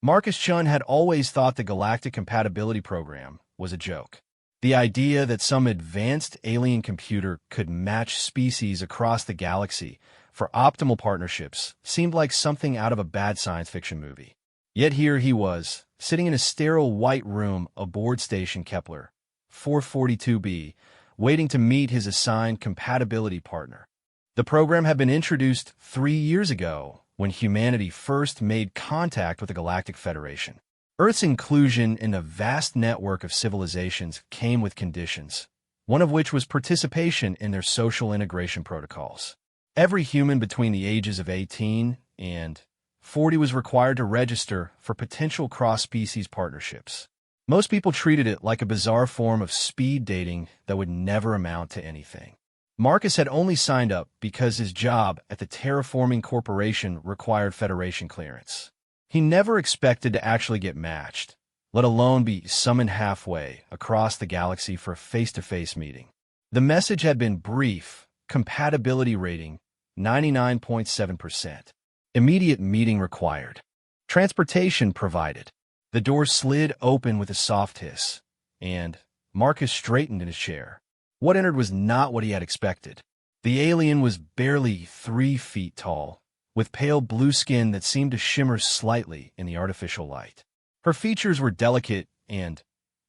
Marcus Chun had always thought the Galactic Compatibility Program was a joke. The idea that some advanced alien computer could match species across the galaxy for optimal partnerships seemed like something out of a bad science fiction movie. Yet here he was, sitting in a sterile white room aboard Station Kepler 442b, waiting to meet his assigned compatibility partner. The program had been introduced 3 years ago when humanity first made contact with the Galactic Federation. Earth's inclusion in a vast network of civilizations came with conditions, one of which was participation in their social integration protocols. Every human between the ages of 18 and 40 was required to register for potential cross-species partnerships. Most people treated it like a bizarre form of speed dating that would never amount to anything. Marcus had only signed up because his job at the Terraforming Corporation required Federation clearance. He never expected to actually get matched, let alone be summoned halfway across the galaxy for a face-to-face meeting. The message had been brief: compatibility rating 99.7%. Immediate meeting required. Transportation provided. The door slid open with a soft hiss, and Marcus straightened in his chair. What entered was not what he had expected. The alien was barely 3 feet tall, with pale blue skin that seemed to shimmer slightly in the artificial light. Her features were delicate and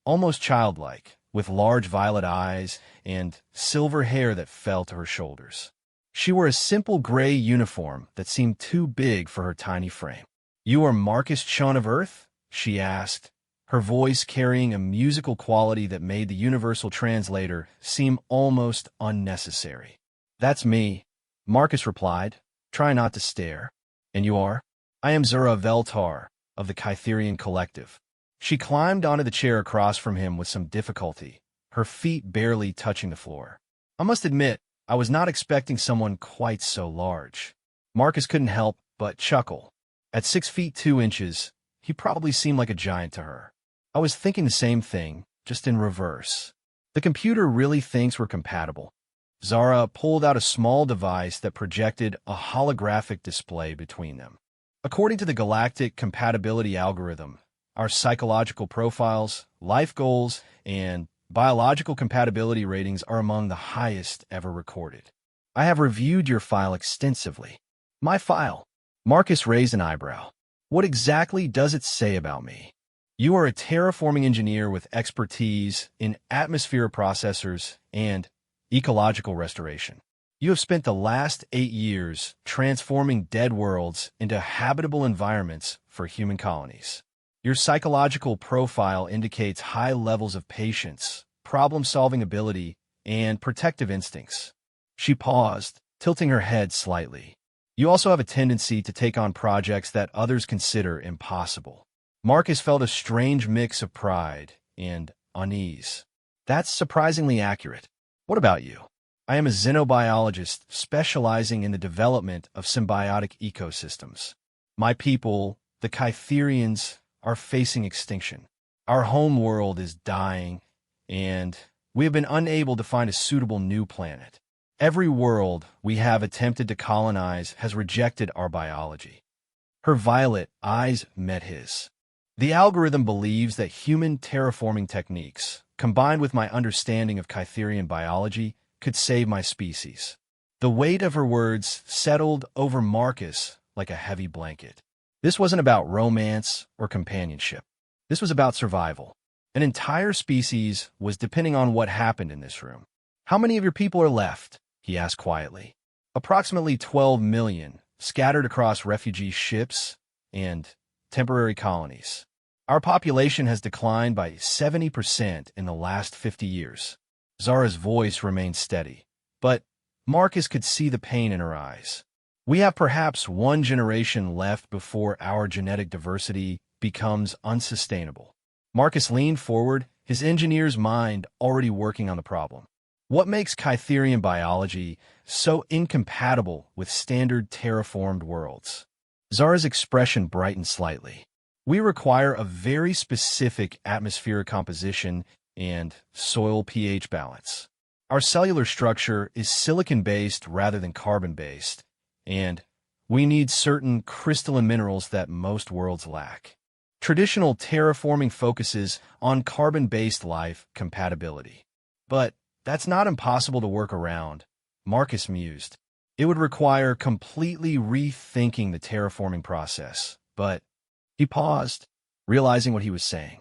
almost childlike, with large violet eyes and silver hair that fell to her shoulders. She wore a simple gray uniform that seemed too big for her tiny frame. "You are Marcus Chun of Earth?" she asked, her voice carrying a musical quality that made the universal translator seem almost unnecessary. "That's me," Marcus replied, trying not to stare. "And you are?" "I am Zura Veltar, of the Kytherian Collective." She climbed onto the chair across from him with some difficulty, her feet barely touching the floor. "I must admit, I was not expecting someone quite so large." Marcus couldn't help but chuckle. At 6 feet 2 inches, he probably seemed like a giant to her. "I was thinking the same thing, just in reverse. The computer really thinks we're compatible." Zara pulled out a small device that projected a holographic display between them. "According to the Galactic Compatibility Algorithm, our psychological profiles, life goals, and biological compatibility ratings are among the highest ever recorded. I have reviewed your file extensively." "My file?" Marcus raised an eyebrow. "What exactly does it say about me?" "You are a terraforming engineer with expertise in atmosphere processors and ecological restoration. You have spent the last 8 years transforming dead worlds into habitable environments for human colonies. Your psychological profile indicates high levels of patience, problem-solving ability, and protective instincts." She paused, tilting her head slightly. "You also have a tendency to take on projects that others consider impossible." Marcus felt a strange mix of pride and unease. "That's surprisingly accurate. What about you?" "I am a xenobiologist specializing in the development of symbiotic ecosystems. My people, the Kytherians, are facing extinction. Our home world is dying, and we have been unable to find a suitable new planet. Every world we have attempted to colonize has rejected our biology." Her violet eyes met his. "The algorithm believes that human terraforming techniques, combined with my understanding of Kytherian biology, could save my species." The weight of her words settled over Marcus like a heavy blanket. This wasn't about romance or companionship. This was about survival. An entire species was depending on what happened in this room. "How many of your people are left?" he asked quietly. "Approximately 12 million, scattered across refugee ships and temporary colonies. Our population has declined by 70% in the last 50 years. Zara's voice remained steady, but Marcus could see the pain in her eyes. "We have perhaps 1 generation left before our genetic diversity becomes unsustainable." Marcus leaned forward, his engineer's mind already working on the problem. "What makes Kytherian biology so incompatible with standard terraformed worlds?" Zara's expression brightened slightly. "We require a very specific atmospheric composition and soil pH balance. Our cellular structure is silicon-based rather than carbon-based, and we need certain crystalline minerals that most worlds lack. Traditional terraforming focuses on carbon-based life compatibility. But that's not impossible to work around, Marcus mused. It would require completely rethinking the terraforming process. But he paused, realizing what he was saying.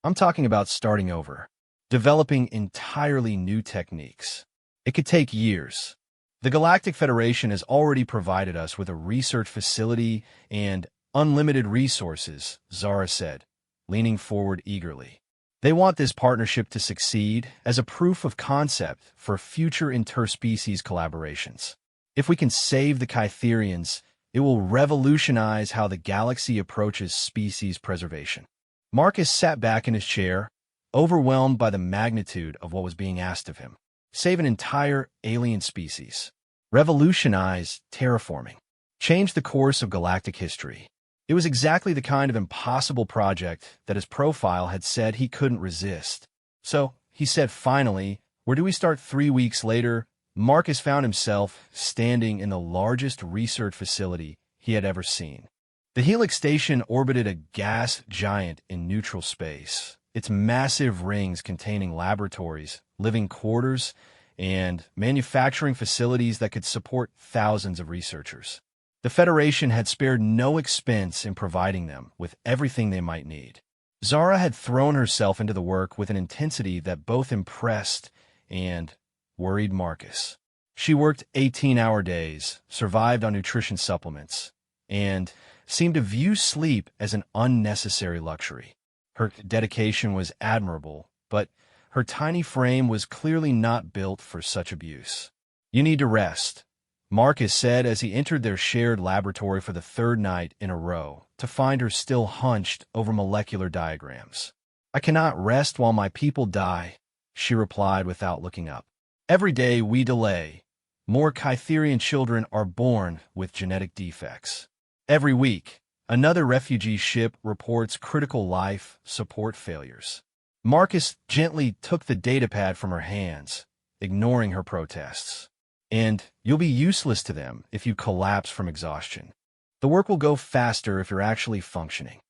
I'm talking about starting over, developing entirely new techniques. It could take years. The Galactic Federation has already provided us with a research facility and unlimited resources, Zara said, leaning forward eagerly. They want this partnership to succeed as a proof of concept for future interspecies collaborations. If we can save the Kytherians, it will revolutionize how the galaxy approaches species preservation. Marcus sat back in his chair, overwhelmed by the magnitude of what was being asked of him. Save an entire alien species. Revolutionize terraforming. Change the course of galactic history. It was exactly the kind of impossible project that his profile had said he couldn't resist. So, he said finally, where do we start? 3 weeks later, Marcus found himself standing in the largest research facility he had ever seen. The Helix station orbited a gas giant in neutral space, its massive rings containing laboratories, living quarters, and manufacturing facilities that could support thousands of researchers. The Federation had spared no expense in providing them with everything they might need. Zara had thrown herself into the work with an intensity that both impressed and worried Marcus. She worked 18-hour days, survived on nutrition supplements, and seemed to view sleep as an unnecessary luxury. Her dedication was admirable, but her tiny frame was clearly not built for such abuse. You need to rest, Marcus said as he entered their shared laboratory for the third night in a row, to find her still hunched over molecular diagrams. I cannot rest while my people die, she replied without looking up. Every day we delay, more Kytherian children are born with genetic defects. Every week, another refugee ship reports critical life support failures. Marcus gently took the datapad from her hands, ignoring her protests. And you'll be useless to them if you collapse from exhaustion. The work will go faster if you're actually functioning.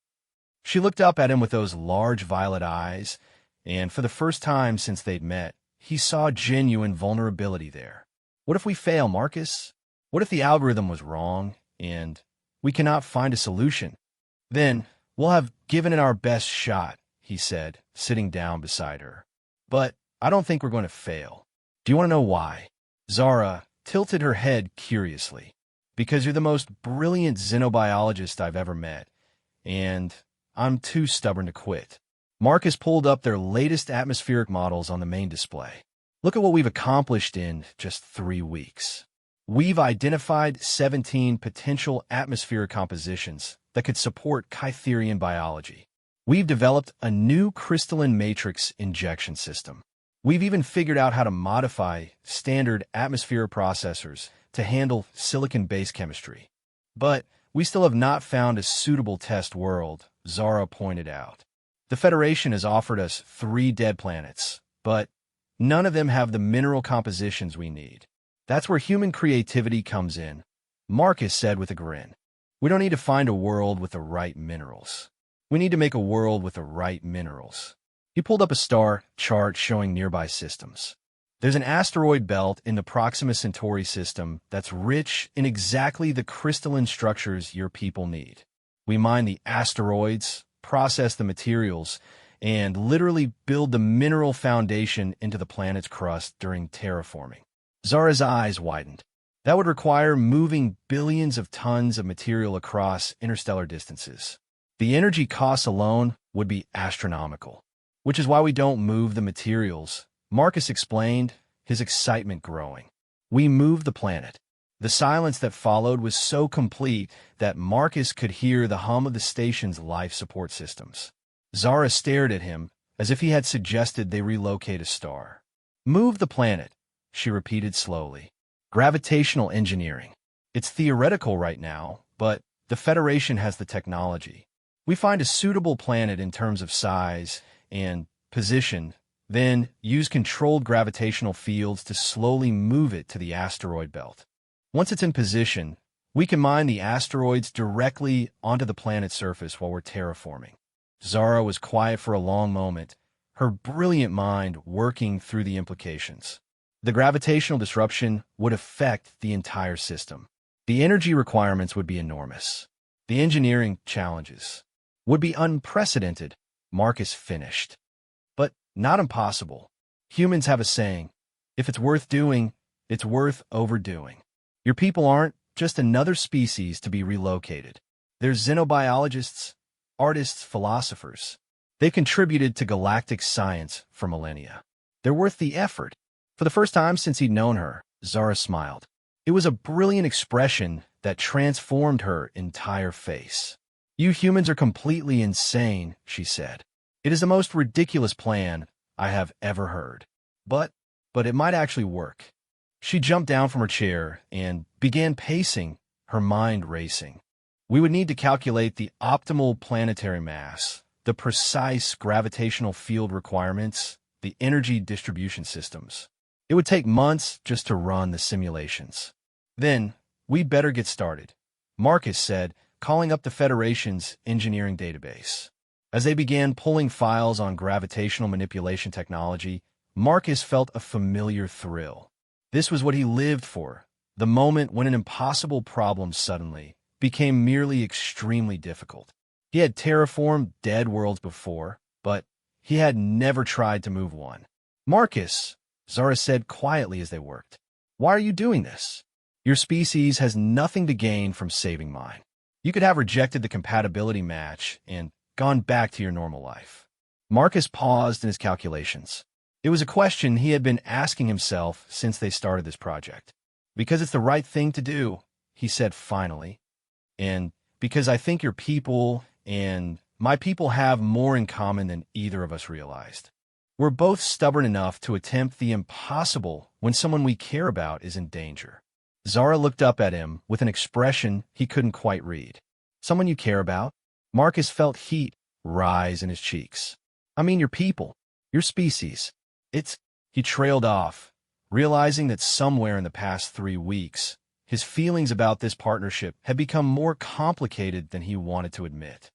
She looked up at him with those large violet eyes, and for the first time since they'd met, he saw genuine vulnerability there. What if we fail, Marcus? What if the algorithm was wrong, and we cannot find a solution? Then we'll have given it our best shot, he said, sitting down beside her. But I don't think we're going to fail. Do you want to know why? Zara tilted her head curiously. Because you're the most brilliant xenobiologist I've ever met, and I'm too stubborn to quit. Marcus pulled up their latest atmospheric models on the main display. Look at what we've accomplished in just 3 weeks. We've identified 17 potential atmospheric compositions that could support Kytherian biology. We've developed a new crystalline matrix injection system. We've even figured out how to modify standard atmospheric processors to handle silicon-based chemistry. But we still have not found a suitable test world, Zara pointed out. The Federation has offered us 3 dead planets, but none of them have the mineral compositions we need. That's where human creativity comes in, Marcus said with a grin. We don't need to find a world with the right minerals. We need to make a world with the right minerals. He pulled up a star chart showing nearby systems. There's an asteroid belt in the Proxima Centauri system that's rich in exactly the crystalline structures your people need. We mine the asteroids, process the materials, and literally build the mineral foundation into the planet's crust during terraforming. Zara's eyes widened. That would require moving billions of tons of material across interstellar distances. The energy costs alone would be astronomical. Which is why we don't move the materials, Marcus explained, his excitement growing. We moved the planet. The silence that followed was so complete that Marcus could hear the hum of the station's life support systems. Zara stared at him as if he had suggested they relocate a star. Move the planet, she repeated slowly. Gravitational engineering. It's theoretical right now, but the Federation has the technology. We find a suitable planet in terms of size and position, then use controlled gravitational fields to slowly move it to the asteroid belt. Once it's in position, We can mine the asteroids directly onto the planet's surface while we're terraforming. Zara was quiet for a long moment, her brilliant mind working through the implications. The gravitational disruption would affect the entire system. The energy requirements would be enormous. The engineering challenges would be unprecedented, Marcus finished. But not impossible. Humans have a saying, if it's worth doing, it's worth overdoing. Your people aren't just another species to be relocated. They're xenobiologists, artists, philosophers. They've contributed to galactic science for millennia. They're worth the effort. For the first time since he'd known her, Zara smiled. It was a brilliant expression that transformed her entire face. You humans are completely insane, she said. It is the most ridiculous plan I have ever heard. But it might actually work. She jumped down from her chair and began pacing, her mind racing. We would need to calculate the optimal planetary mass, the precise gravitational field requirements, the energy distribution systems. It would take months just to run the simulations. Then, we'd better get started, Marcus said, calling up the Federation's engineering database. As they began pulling files on gravitational manipulation technology, Marcus felt a familiar thrill. This was what he lived for, the moment when an impossible problem suddenly became merely extremely difficult. He had terraformed dead worlds before, but he had never tried to move one. Marcus, Zara said quietly as they worked, why are you doing this? Your species has nothing to gain from saving mine. You could have rejected the compatibility match and gone back to your normal life. Marcus paused in his calculations. It was a question he had been asking himself since they started this project. Because it's the right thing to do, he said finally. And because I think your people and my people have more in common than either of us realized. We're both stubborn enough to attempt the impossible when someone we care about is in danger. Zara looked up at him with an expression he couldn't quite read. Someone you care about? Marcus felt heat rise in his cheeks. I mean your people, your species. He trailed off, realizing that somewhere in the past 3 weeks, his feelings about this partnership had become more complicated than he wanted to admit.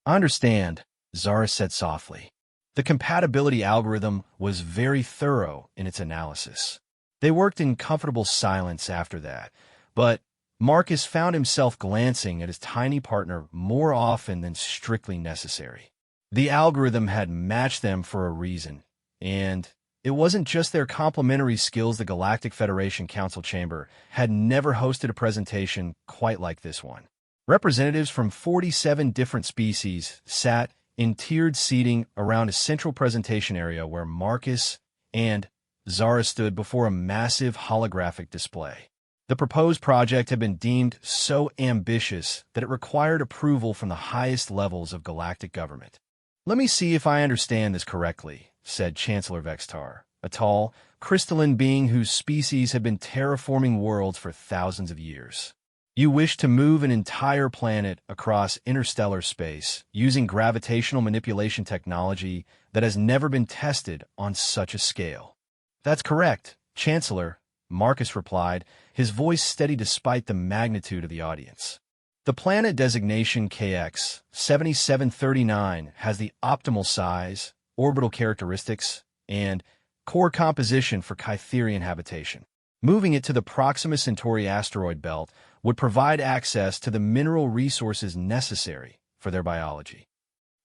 I understand, Zara said softly. The compatibility algorithm was very thorough in its analysis. They worked in comfortable silence after that, but Marcus found himself glancing at his tiny partner more often than strictly necessary. The algorithm had matched them for a reason, and it wasn't just their complementary skills. The Galactic Federation Council Chamber had never hosted a presentation quite like this one. Representatives from 47 different species sat in tiered seating around a central presentation area where Marcus and Zara stood before a massive holographic display. The proposed project had been deemed so ambitious that it required approval from the highest levels of galactic government. Let me see if I understand this correctly, said Chancellor Vextar, a tall, crystalline being whose species had been terraforming worlds for thousands of years. You wish to move an entire planet across interstellar space using gravitational manipulation technology that has never been tested on such a scale. That's correct, Chancellor, Marcus replied, his voice steady despite the magnitude of the audience. The planet designation KX 7739 has the optimal size, orbital characteristics, and core composition for Kytherian habitation. Moving it to the Proxima Centauri asteroid belt would provide access to the mineral resources necessary for their biology.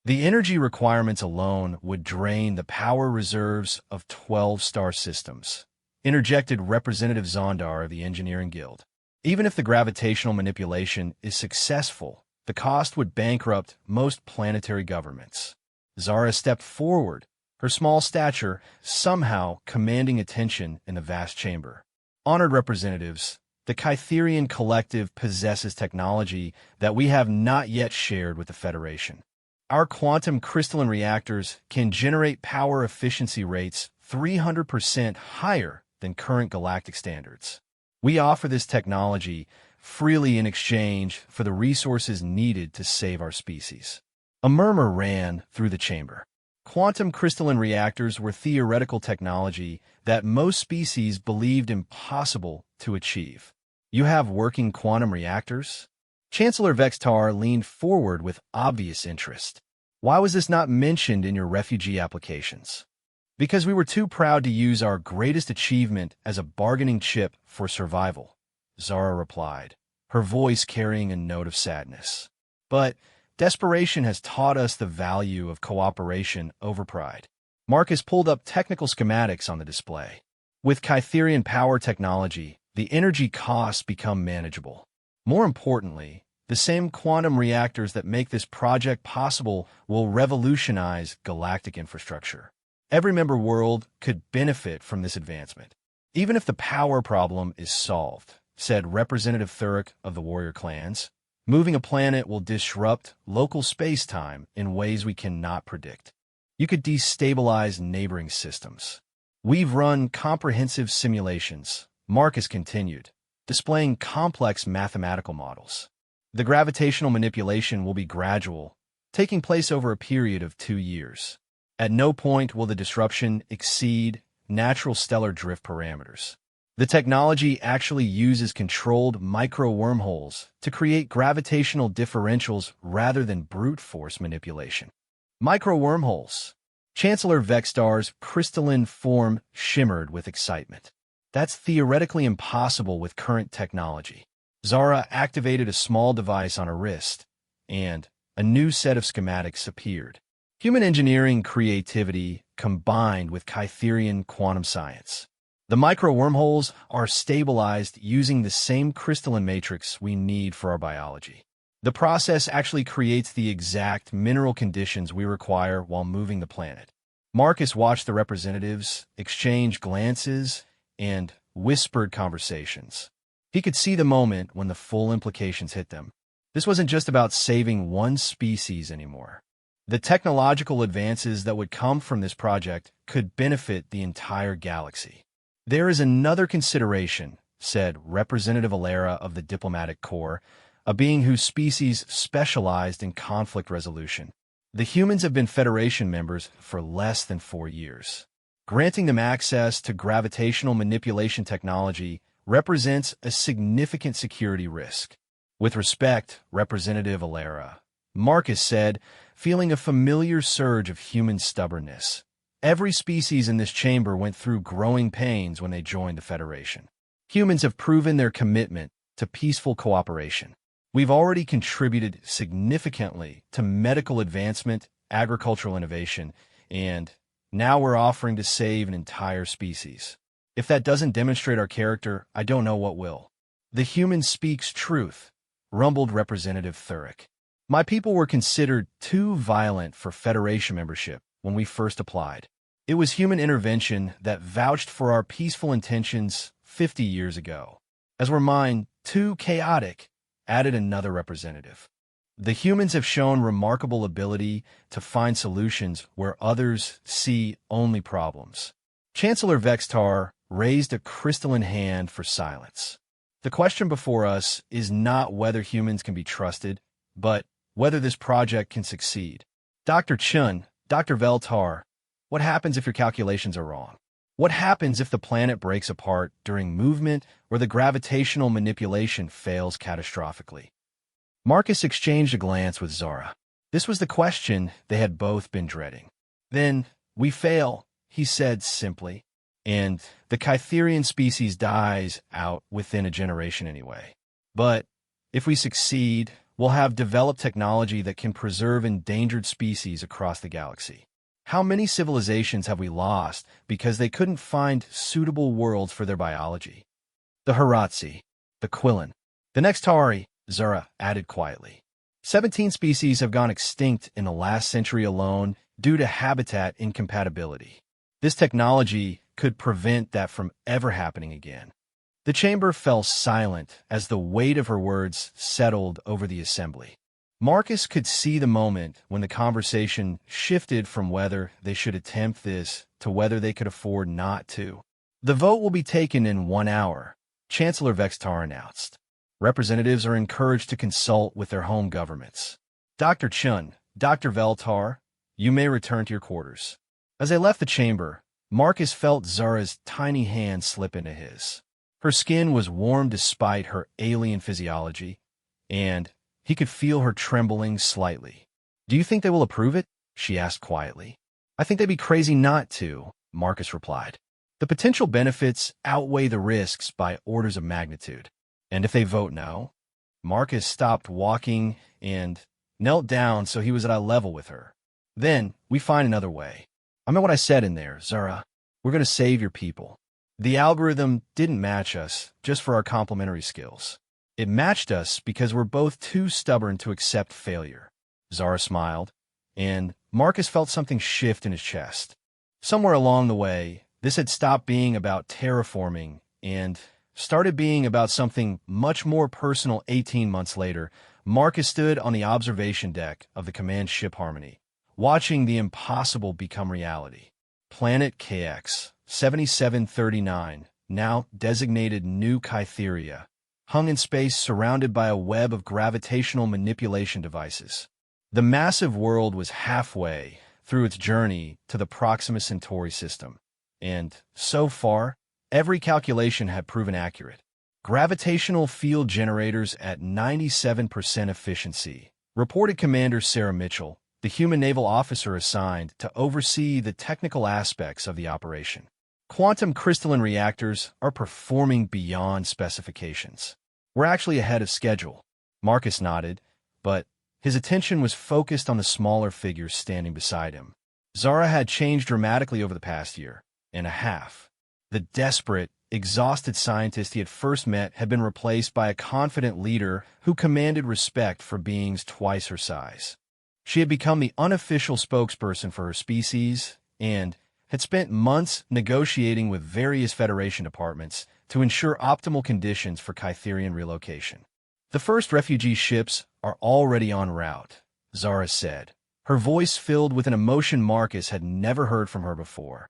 The energy requirements alone would drain the power reserves of 12 star systems, interjected Representative Zondar of the Engineering Guild. Even if the gravitational manipulation is successful, the cost would bankrupt most planetary governments. Zara stepped forward, her small stature somehow commanding attention in the vast chamber. Honored representatives, the Kytherian Collective possesses technology that we have not yet shared with the Federation. Our quantum crystalline reactors can generate power efficiency rates 300% higher than current galactic standards. We offer this technology freely in exchange for the resources needed to save our species. A murmur ran through the chamber. Quantum crystalline reactors were theoretical technology that most species believed impossible to achieve. You have working quantum reactors? Chancellor Vextar leaned forward with obvious interest. Why was this not mentioned in your refugee applications? Because we were too proud to use our greatest achievement as a bargaining chip for survival, Zara replied, her voice carrying a note of sadness. But desperation has taught us the value of cooperation over pride. Marcus pulled up technical schematics on the display. With Kytherian power technology, the energy costs become manageable. More importantly, the same quantum reactors that make this project possible will revolutionize galactic infrastructure. Every member world could benefit from this advancement, even if the power problem is solved, said Representative Thurick of the Warrior Clans. Moving a planet will disrupt local space-time in ways we cannot predict. You could destabilize neighboring systems. We've run comprehensive simulations, Marcus continued, displaying complex mathematical models. The gravitational manipulation will be gradual, taking place over a period of 2 years. At no point will the disruption exceed natural stellar drift parameters. The technology actually uses controlled micro-wormholes to create gravitational differentials rather than brute force manipulation. Micro-wormholes. Chancellor Vextar's crystalline form shimmered with excitement. That's theoretically impossible with current technology. Zara activated a small device on her wrist, and a new set of schematics appeared. Human engineering creativity combined with Kytherian quantum science. The micro-wormholes are stabilized using the same crystalline matrix we need for our biology. The process actually creates the exact mineral conditions we require while moving the planet. Marcus watched the representatives exchange glances and whispered conversations. He could see the moment when the full implications hit them. This wasn't just about saving one species anymore. The technological advances that would come from this project could benefit the entire galaxy. There is another consideration, said Representative Alera of the Diplomatic Corps, a being whose species specialized in conflict resolution. The humans have been Federation members for less than 4 years. Granting them access to gravitational manipulation technology represents a significant security risk. With respect, Representative Alera, Marcus said, feeling a familiar surge of human stubbornness. Every species in this chamber went through growing pains when they joined the Federation. Humans have proven their commitment to peaceful cooperation. We've already contributed significantly to medical advancement, agricultural innovation, and now we're offering to save an entire species. If that doesn't demonstrate our character, I don't know what will. The human speaks truth, rumbled Representative Thurick. My people were considered too violent for Federation membership when we first applied. It was human intervention that vouched for our peaceful intentions 50 years ago. As were mine, too chaotic, added another representative. The humans have shown remarkable ability to find solutions where others see only problems. Chancellor Vextar raised a crystalline hand for silence. The question before us is not whether humans can be trusted, but whether this project can succeed. Dr. Chun, Dr. Veltar, what happens if your calculations are wrong? What happens if the planet breaks apart during movement or the gravitational manipulation fails catastrophically? Marcus exchanged a glance with Zara. This was the question they had both been dreading. Then, we fail, he said simply, and the Kytherian species dies out within a generation anyway. But if we succeed, we'll have developed technology that can preserve endangered species across the galaxy. How many civilizations have we lost because they couldn't find suitable worlds for their biology? The Haratsi, the Quillen, the Nextari, Zara added quietly. 17 species have gone extinct in the last century alone due to habitat incompatibility. This technology could prevent that from ever happening again. The chamber fell silent as the weight of her words settled over the assembly. Marcus could see the moment when the conversation shifted from whether they should attempt this to whether they could afford not to. The vote will be taken in 1 hour, Chancellor Vextar announced. Representatives are encouraged to consult with their home governments. Dr. Chun, Dr. Veltar, you may return to your quarters. As they left the chamber, Marcus felt Zara's tiny hand slip into his. Her skin was warm despite her alien physiology, and he could feel her trembling slightly. "Do you think they will approve it?" she asked quietly. "I think they'd be crazy not to," Marcus replied. "The potential benefits outweigh the risks by orders of magnitude. And if they vote no?" Marcus stopped walking and knelt down so he was at eye level with her. "Then we find another way. I meant what I said in there, Zara. We're going to save your people. The algorithm didn't match us just for our complementary skills. It matched us because we're both too stubborn to accept failure." Zara smiled, and Marcus felt something shift in his chest. Somewhere along the way, this had stopped being about terraforming and started being about something much more personal. 18 months later, Marcus stood on the observation deck of the command ship Harmony, watching the impossible become reality. Planet KX 7739, now designated New Kytheria, hung in space surrounded by a web of gravitational manipulation devices. The massive world was halfway through its journey to the Proxima Centauri system, and so far, every calculation had proven accurate. Gravitational field generators at 97% efficiency, reported Commander Sarah Mitchell, the human naval officer assigned to oversee the technical aspects of the operation. Quantum crystalline reactors are performing beyond specifications. "We're actually ahead of schedule." Marcus nodded, but his attention was focused on the smaller figures standing beside him. Zara had changed dramatically over the past year and a half. The desperate, exhausted scientist he had first met had been replaced by a confident leader who commanded respect for beings twice her size. She had become the unofficial spokesperson for her species and had spent months negotiating with various Federation departments to ensure optimal conditions for Kytherian relocation. "The first refugee ships are already en route," Zara said, her voice filled with an emotion Marcus had never heard from her before.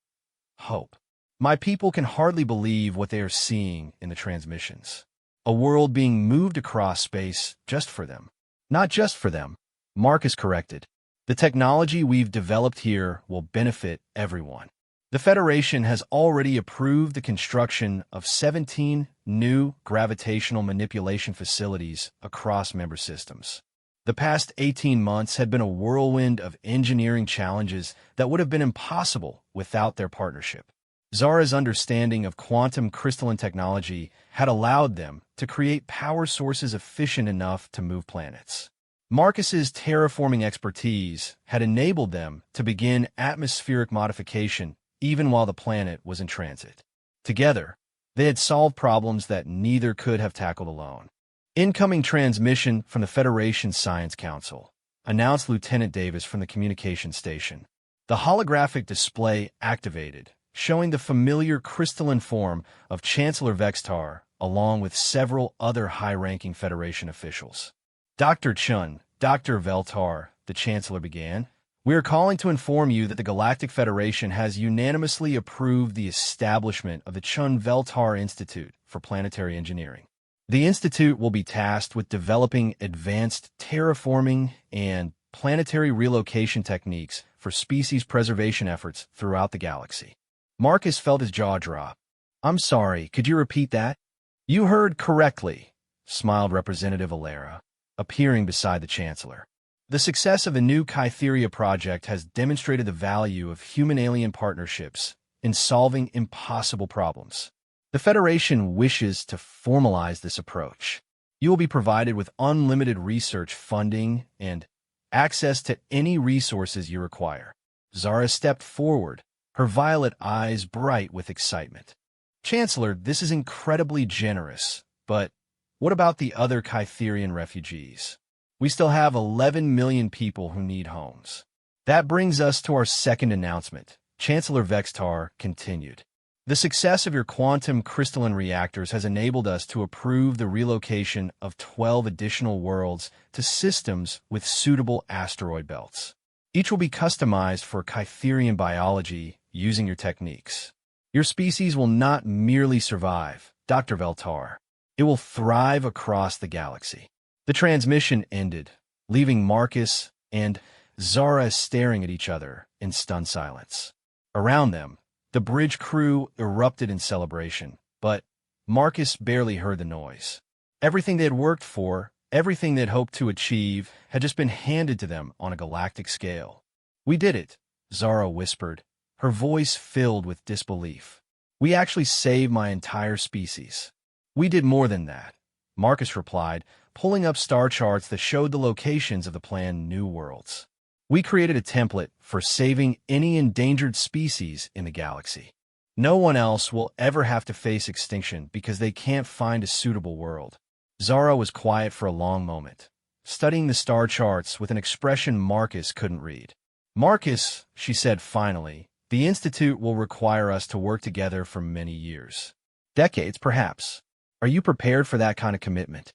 "Hope. My people can hardly believe what they are seeing in the transmissions. A world being moved across space just for them." "Not just for them," Marcus corrected. "The technology we've developed here will benefit everyone." The Federation has already approved the construction of 17 new gravitational manipulation facilities across member systems. The past 18 months had been a whirlwind of engineering challenges that would have been impossible without their partnership. Zara's understanding of quantum crystalline technology had allowed them to create power sources efficient enough to move planets. Marcus's terraforming expertise had enabled them to begin atmospheric modification even while the planet was in transit. Together, they had solved problems that neither could have tackled alone. "Incoming transmission from the Federation Science Council," announced Lieutenant Davis from the communication station. The holographic display activated, showing the familiar crystalline form of Chancellor Vextar, along with several other high-ranking Federation officials. "Dr. Chun, Dr. Veltar," the Chancellor began, "we are calling to inform you that the Galactic Federation has unanimously approved the establishment of the Chun-Veltar Institute for Planetary Engineering. The institute will be tasked with developing advanced terraforming and planetary relocation techniques for species preservation efforts throughout the galaxy." Marcus felt his jaw drop. "I'm sorry, could you repeat that?" "You heard correctly," smiled Representative Alera, appearing beside the Chancellor. "The success of the new Kytheria project has demonstrated the value of human-alien partnerships in solving impossible problems. The Federation wishes to formalize this approach. You will be provided with unlimited research funding and access to any resources you require." Zara stepped forward, her violet eyes bright with excitement. "Chancellor, this is incredibly generous, but what about the other Kytherian refugees? We still have 11 million people who need homes." "That brings us to our second announcement," Chancellor Vextar continued. "The success of your quantum crystalline reactors has enabled us to approve the relocation of 12 additional worlds to systems with suitable asteroid belts. Each will be customized for Kytherian biology using your techniques. Your species will not merely survive, Dr. Veltar. It will thrive across the galaxy." The transmission ended, leaving Marcus and Zara staring at each other in stunned silence. Around them, the bridge crew erupted in celebration, but Marcus barely heard the noise. Everything they had worked for, everything they had hoped to achieve, had just been handed to them on a galactic scale. "We did it," Zara whispered, her voice filled with disbelief. "We actually saved my entire species." "We did more than that," Marcus replied, pulling up star charts that showed the locations of the planned new worlds. "We created a template for saving any endangered species in the galaxy. No one else will ever have to face extinction because they can't find a suitable world." Zara was quiet for a long moment, studying the star charts with an expression Marcus couldn't read. "Marcus," she said finally, "the Institute will require us to work together for many years. Decades, perhaps. Are you prepared for that kind of commitment?"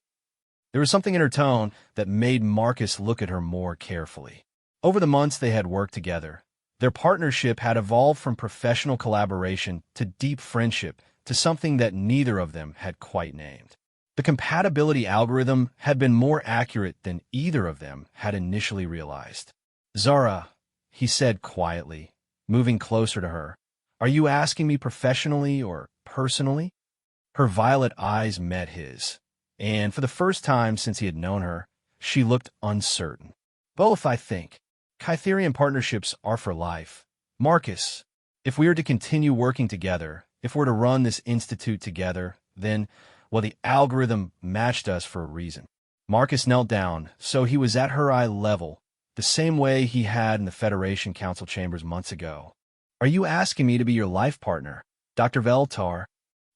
There was something in her tone that made Marcus look at her more carefully. Over the months they had worked together, their partnership had evolved from professional collaboration to deep friendship to something that neither of them had quite named. The compatibility algorithm had been more accurate than either of them had initially realized. "Zara," he said quietly, moving closer to her, "are you asking me professionally or personally?" Her violet eyes met his, and for the first time since he had known her, she looked uncertain. "Both, I think. Kytherian partnerships are for life. Marcus, if we are to continue working together, if we're to run this institute together, then, well, the algorithm matched us for a reason." Marcus knelt down, so he was at her eye level, the same way he had in the Federation Council chambers months ago. "Are you asking me to be your life partner, Dr. Veltar?"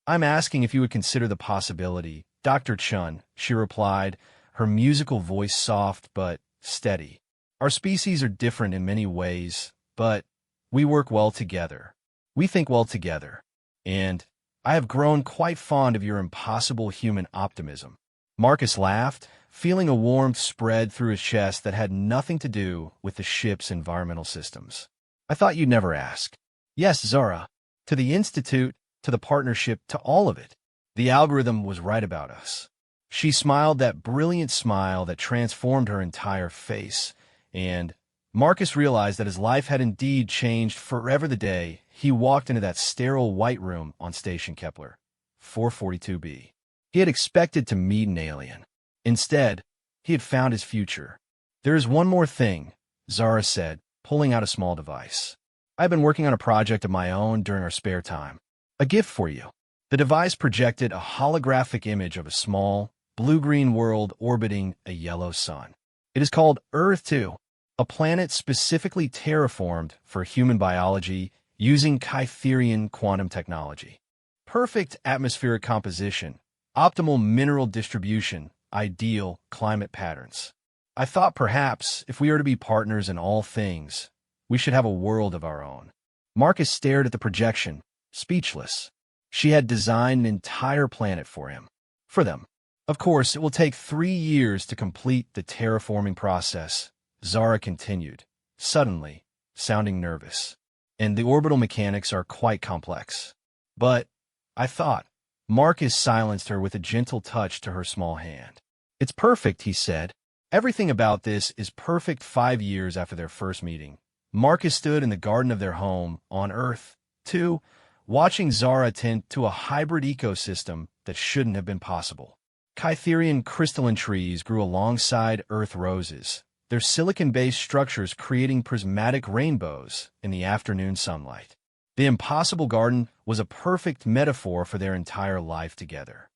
"I'm asking if you would consider the possibility, Dr. Chun," she replied, her musical voice soft but steady. "Our species are different in many ways, but we work well together. We think well together. And I have grown quite fond of your impossible human optimism." Marcus laughed, feeling a warmth spread through his chest that had nothing to do with the ship's environmental systems. "I thought you'd never ask." "Yes, Zara. To the Institute, to the partnership, to all of it. The algorithm was right about us." She smiled that brilliant smile that transformed her entire face, and Marcus realized that his life had indeed changed forever the day he walked into that sterile white room on Station Kepler, 442b. He had expected to meet an alien. Instead, he had found his future. "There is one more thing," Zara said, pulling out a small device. "I've been working on a project of my own during our spare time. A gift for you." The device projected a holographic image of a small, blue-green world orbiting a yellow sun. "It is called Earth 2, a planet specifically terraformed for human biology using Kytherian quantum technology. Perfect atmospheric composition, optimal mineral distribution, ideal climate patterns. I thought perhaps, if we are to be partners in all things, we should have a world of our own." Marcus stared at the projection, speechless. She had designed an entire planet for him. For them. "Of course, it will take 3 years to complete the terraforming process," Zara continued, suddenly, sounding nervous. "And the orbital mechanics are quite complex. But, I thought," Marcus silenced her with a gentle touch to her small hand. "It's perfect," he said. Everything about this is perfect. 5 years after their first meeting, Marcus stood in the garden of their home on Earth 2, watching Zara tend to a hybrid ecosystem that shouldn't have been possible. Kytherian crystalline trees grew alongside Earth roses, their silicon-based structures creating prismatic rainbows in the afternoon sunlight. The impossible garden was a perfect metaphor for their entire life together.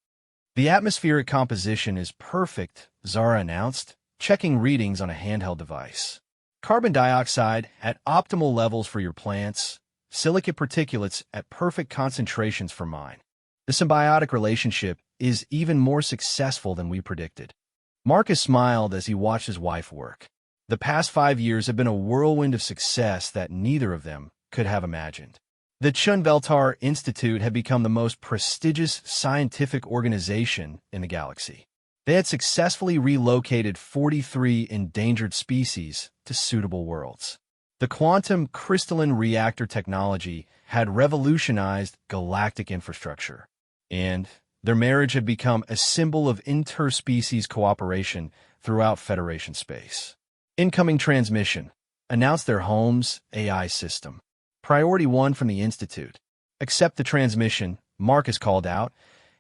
"The atmospheric composition is perfect," Zara announced, checking readings on a handheld device. "Carbon dioxide at optimal levels for your plants, silicate particulates at perfect concentrations for mine. The symbiotic relationship is even more successful than we predicted." Marcus smiled as he watched his wife work. The past 5 years had been a whirlwind of success that neither of them could have imagined. The Chun-Veltar Institute had become the most prestigious scientific organization in the galaxy. They had successfully relocated 43 endangered species to suitable worlds. The quantum crystalline reactor technology had revolutionized galactic infrastructure, and their marriage had become a symbol of interspecies cooperation throughout Federation space. "Incoming transmission," announced their home's AI system. "Priority 1 from the Institute." "Accept the transmission," Marcus called out,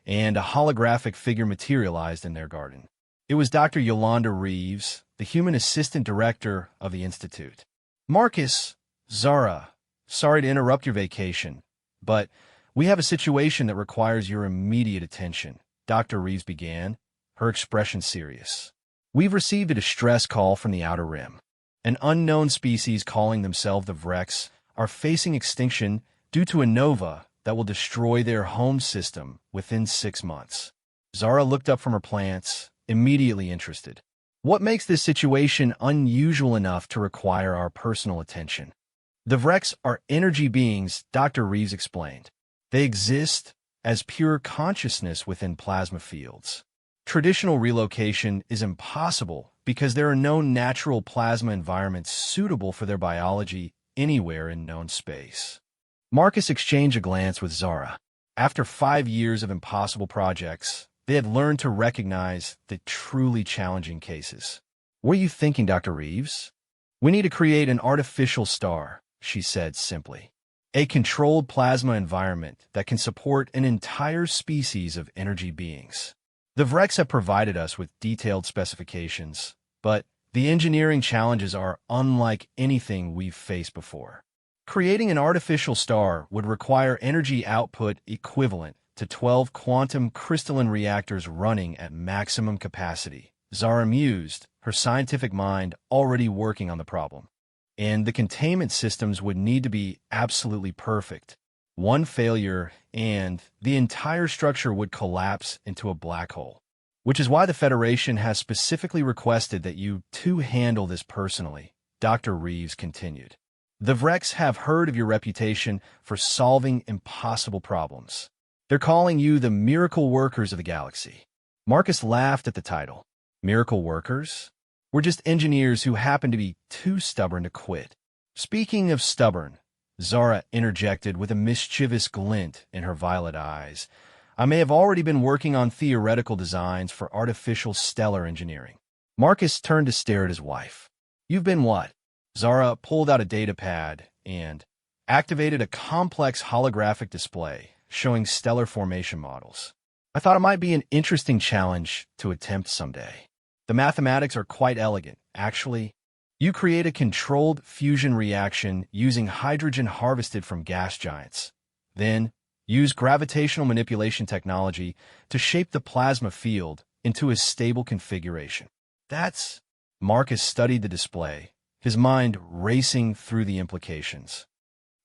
and a holographic figure materialized in their garden. It was Dr. Yolanda Reeves, the human assistant director of the Institute. "Marcus, Zara, sorry to interrupt your vacation, but we have a situation that requires your immediate attention," Dr. Reeves began, her expression serious. "We've received a distress call from the Outer Rim. An unknown species calling themselves the Vrex are facing extinction due to a nova that will destroy their home system within 6 months." Zara looked up from her plants, immediately interested. "What makes this situation unusual enough to require our personal attention?" "The Vrex are energy beings," Dr. Reeves explained. "They exist as pure consciousness within plasma fields. Traditional relocation is impossible because there are no natural plasma environments suitable for their biology anywhere in known space." Marcus exchanged a glance with Zara. After 5 years of impossible projects, they had learned to recognize the truly challenging cases. "What are you thinking, Dr. Reeves?" "We need to create an artificial star," she said simply. "A controlled plasma environment that can support an entire species of energy beings. The Vrex have provided us with detailed specifications, but the engineering challenges are unlike anything we've faced before. Creating an artificial star would require energy output equivalent to 12 quantum crystalline reactors running at maximum capacity." Zara mused, her scientific mind already working on the problem. "And the containment systems would need to be absolutely perfect. One failure, and the entire structure would collapse into a black hole. Which is why the Federation has specifically requested that you two handle this personally," Dr. Reeves continued. "The Vrex have heard of your reputation for solving impossible problems. They're calling you the miracle workers of the galaxy." Marcus laughed at the title. "Miracle workers? We're just engineers who happen to be too stubborn to quit." "Speaking of stubborn," Zara interjected with a mischievous glint in her violet eyes, "I may have already been working on theoretical designs for artificial stellar engineering." Marcus turned to stare at his wife. "You've been what?" Zara pulled out a datapad and activated a complex holographic display showing stellar formation models. "I thought it might be an interesting challenge to attempt someday. The mathematics are quite elegant, actually. You create a controlled fusion reaction using hydrogen harvested from gas giants. Then, use gravitational manipulation technology to shape the plasma field into a stable configuration." "That's..." Marcus studied the display, his mind racing through the implications.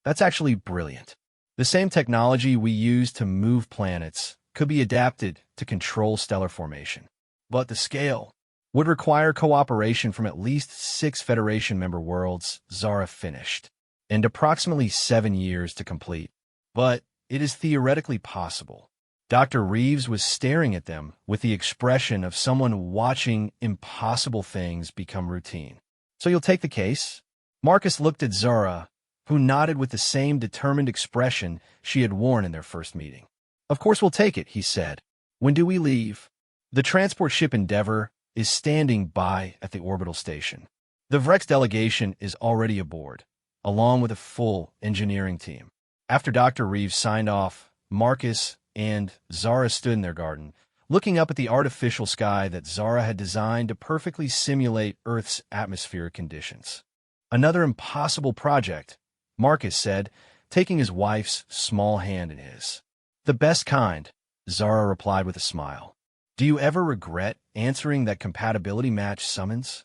"That's actually brilliant. The same technology we use to move planets could be adapted to control stellar formation. But the scale would require cooperation from at least 6 Federation member worlds," Zara finished, "and approximately 7 years to complete. But it is theoretically possible." Dr. Reeves was staring at them with the expression of someone watching impossible things become routine. "So you'll take the case?" Marcus looked at Zara, who nodded with the same determined expression she had worn in their first meeting. "Of course we'll take it," he said. "When do we leave?" "The transport ship Endeavor is standing by at the orbital station. The Vrex delegation is already aboard, along with a full engineering team." After Dr. Reeves signed off, Marcus and Zara stood in their garden, looking up at the artificial sky that Zara had designed to perfectly simulate Earth's atmospheric conditions. "Another impossible project," Marcus said, taking his wife's small hand in his. "The best kind," Zara replied with a smile. "Do you ever regret answering that compatibility match summons?"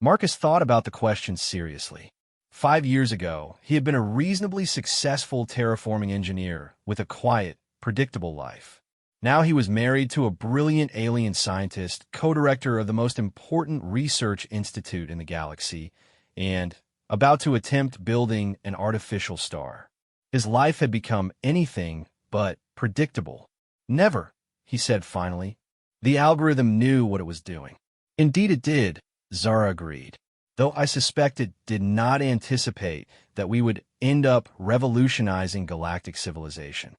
Marcus thought about the question seriously. 5 years ago, he had been a reasonably successful terraforming engineer with a quiet, predictable life. Now he was married to a brilliant alien scientist, co-director of the most important research institute in the galaxy, and about to attempt building an artificial star. His life had become anything but predictable. "Never," he said finally. "The algorithm knew what it was doing." "Indeed it did," Zara agreed, "though I suspect it did not anticipate that we would end up revolutionizing galactic civilization."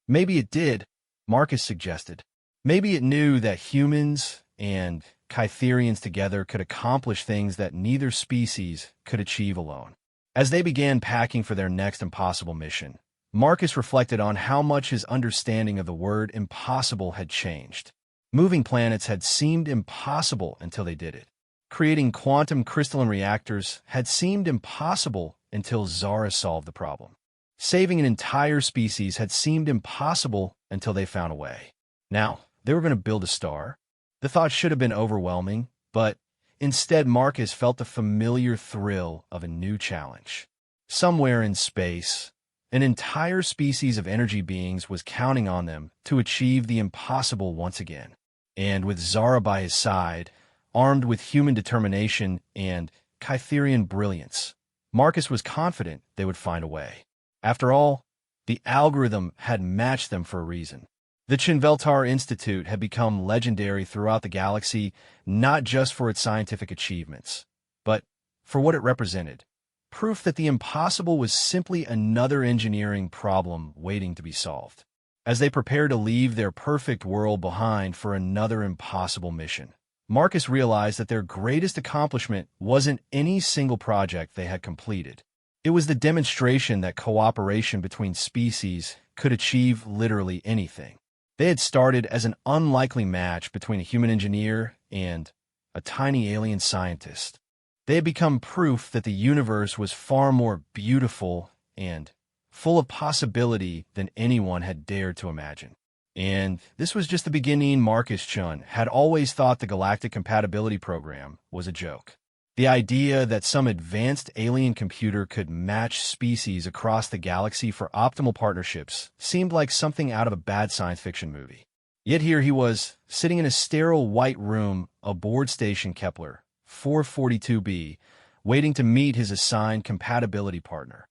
"Maybe it did," Marcus suggested. "Maybe it knew that humans and Kytherians together could accomplish things that neither species could achieve alone." As they began packing for their next impossible mission, Marcus reflected on how much his understanding of the word impossible had changed. Moving planets had seemed impossible until they did it. Creating quantum crystalline reactors had seemed impossible until Zara solved the problem. Saving an entire species had seemed impossible until they found a way. Now, they were going to build a star. The thought should have been overwhelming, but instead Marcus felt the familiar thrill of a new challenge. Somewhere in space, an entire species of energy beings was counting on them to achieve the impossible once again. And with Zara by his side, armed with human determination and Kytherian brilliance, Marcus was confident they would find a way. After all, the algorithm had matched them for a reason. The Chinveltar Institute had become legendary throughout the galaxy, not just for its scientific achievements, but for what it represented. Proof that the impossible was simply another engineering problem waiting to be solved. As they prepared to leave their perfect world behind for another impossible mission, Marcus realized that their greatest accomplishment wasn't any single project they had completed. It was the demonstration that cooperation between species could achieve literally anything. They had started as an unlikely match between a human engineer and a tiny alien scientist. They had become proof that the universe was far more beautiful and full of possibility than anyone had dared to imagine. And this was just the beginning. Marcus Chun had always thought the Galactic Compatibility Program was a joke. The idea that some advanced alien computer could match species across the galaxy for optimal partnerships seemed like something out of a bad science fiction movie. Yet here he was, sitting in a sterile white room aboard Station Kepler 442b, waiting to meet his assigned compatibility partner.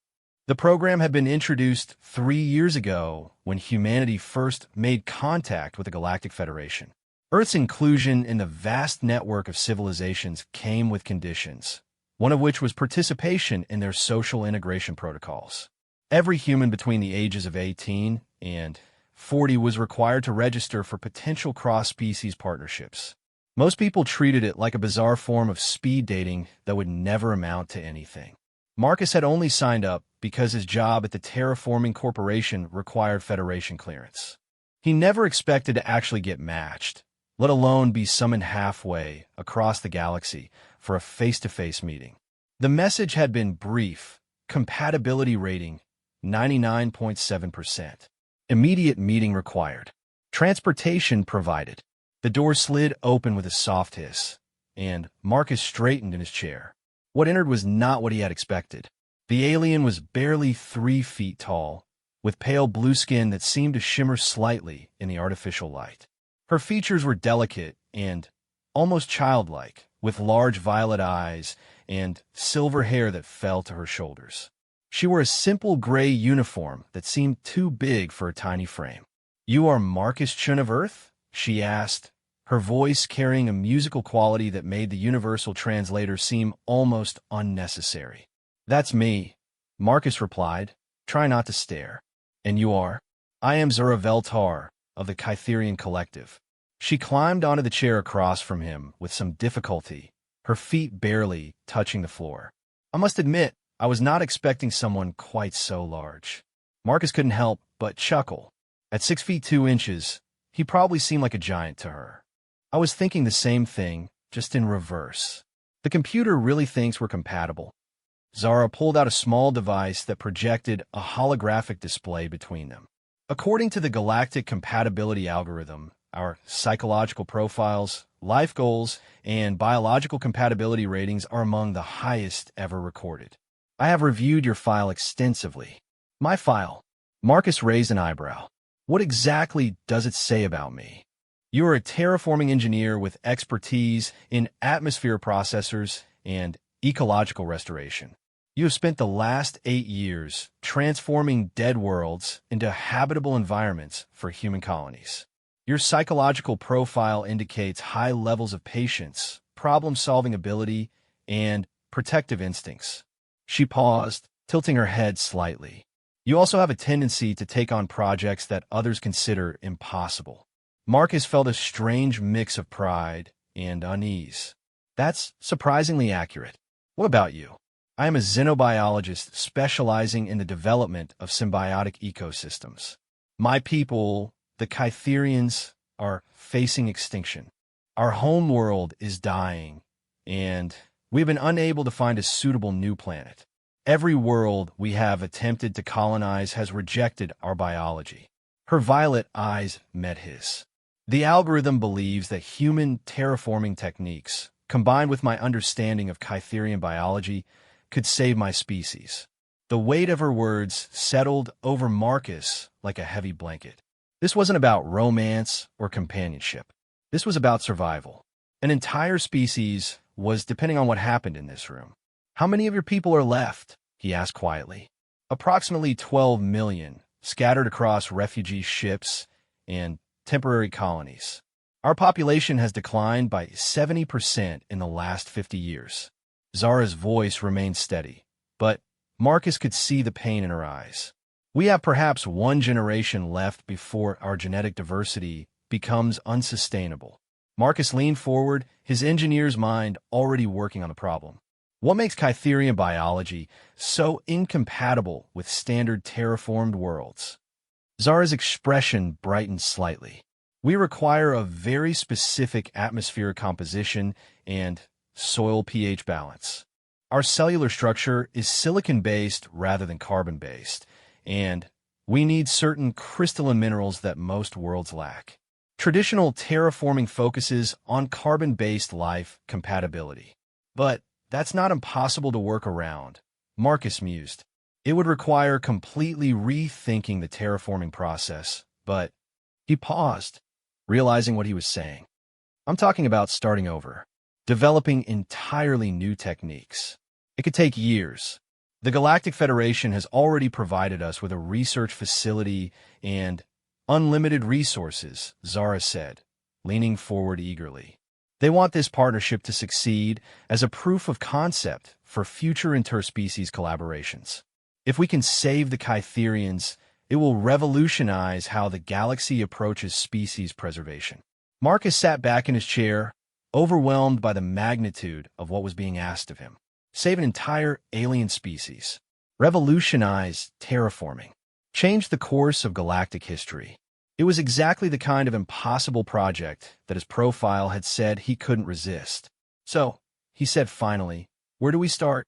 The program had been introduced 3 years ago when humanity first made contact with the Galactic Federation. Earth's inclusion in the vast network of civilizations came with conditions, one of which was participation in their social integration protocols. Every human between the ages of 18 and 40 was required to register for potential cross-species partnerships. Most people treated it like a bizarre form of speed dating that would never amount to anything. Marcus had only signed up because his job at the Terraforming Corporation required Federation clearance. He never expected to actually get matched, let alone be summoned halfway across the galaxy for a face-to-face meeting. The message had been brief: compatibility rating 99.7%. Immediate meeting required. Transportation provided. The door slid open with a soft hiss, and Marcus straightened in his chair. What entered was not what he had expected. The alien was barely 3 feet tall, with pale blue skin that seemed to shimmer slightly in the artificial light. Her features were delicate and almost childlike, with large violet eyes and silver hair that fell to her shoulders. She wore a simple gray uniform that seemed too big for a tiny frame. "You are Marcus Chun of Earth?" she asked, her voice carrying a musical quality that made the universal translator seem almost unnecessary. "That's me," Marcus replied. "Try not to stare." "And you are?" "I am Zara Veltar of the Kytherian Collective." She climbed onto the chair across from him with some difficulty, her feet barely touching the floor. "I must admit, I was not expecting someone quite so large." Marcus couldn't help but chuckle. At 6 feet 2 inches, he probably seemed like a giant to her. "I was thinking the same thing, just in reverse. The computer really thinks we're compatible." Zara pulled out a small device that projected a holographic display between them. "According to the Galactic Compatibility Algorithm, our psychological profiles, life goals, and biological compatibility ratings are among the highest ever recorded. I have reviewed your file extensively." "My file?" Marcus raised an eyebrow. "What exactly does it say about me?" "You are a terraforming engineer with expertise in atmosphere processors and ecological restoration. You have spent the last 8 years transforming dead worlds into habitable environments for human colonies. Your psychological profile indicates high levels of patience, problem-solving ability, and protective instincts." She paused, tilting her head slightly. "You also have a tendency to take on projects that others consider impossible." Marcus felt a strange mix of pride and unease. "That's surprisingly accurate. What about you?" I am a xenobiologist specializing in the development of symbiotic ecosystems. My people, the Kytherians, are facing extinction. Our home world is dying, and we've been unable to find a suitable new planet. Every world we have attempted to colonize has rejected our biology. Her violet eyes met his. The algorithm believes that human terraforming techniques, combined with my understanding of Kytherian biology, could save my species. The weight of her words settled over Marcus like a heavy blanket. This wasn't about romance or companionship. This was about survival. An entire species was depending on what happened in this room. How many of your people are left? He asked quietly. Approximately 12 million, scattered across refugee ships and temporary colonies. Our population has declined by 70% in the last 50 years. Zara's voice remained steady, but Marcus could see the pain in her eyes. We have perhaps one generation left before our genetic diversity becomes unsustainable. Marcus leaned forward, his engineer's mind already working on the problem. What makes Kytherian biology so incompatible with standard terraformed worlds? Zara's expression brightened slightly. We require a very specific atmospheric composition and soil pH balance. Our cellular structure is silicon-based rather than carbon-based, and we need certain crystalline minerals that most worlds lack. Traditional terraforming focuses on carbon-based life compatibility. But that's not impossible to work around, Marcus mused. It would require completely rethinking the terraforming process, but he paused, realizing what he was saying. I'm talking about starting over. Developing entirely new techniques. It could take years. The Galactic Federation has already provided us with a research facility and unlimited resources, Zara said, leaning forward eagerly. They want this partnership to succeed as a proof of concept for future interspecies collaborations. If we can save the Kytherians, it will revolutionize how the galaxy approaches species preservation. Marcus sat back in his chair, overwhelmed by the magnitude of what was being asked of him. Save an entire alien species. Revolutionize terraforming. Change the course of galactic history. It was exactly the kind of impossible project that his profile had said he couldn't resist. So, he said finally, where do we start?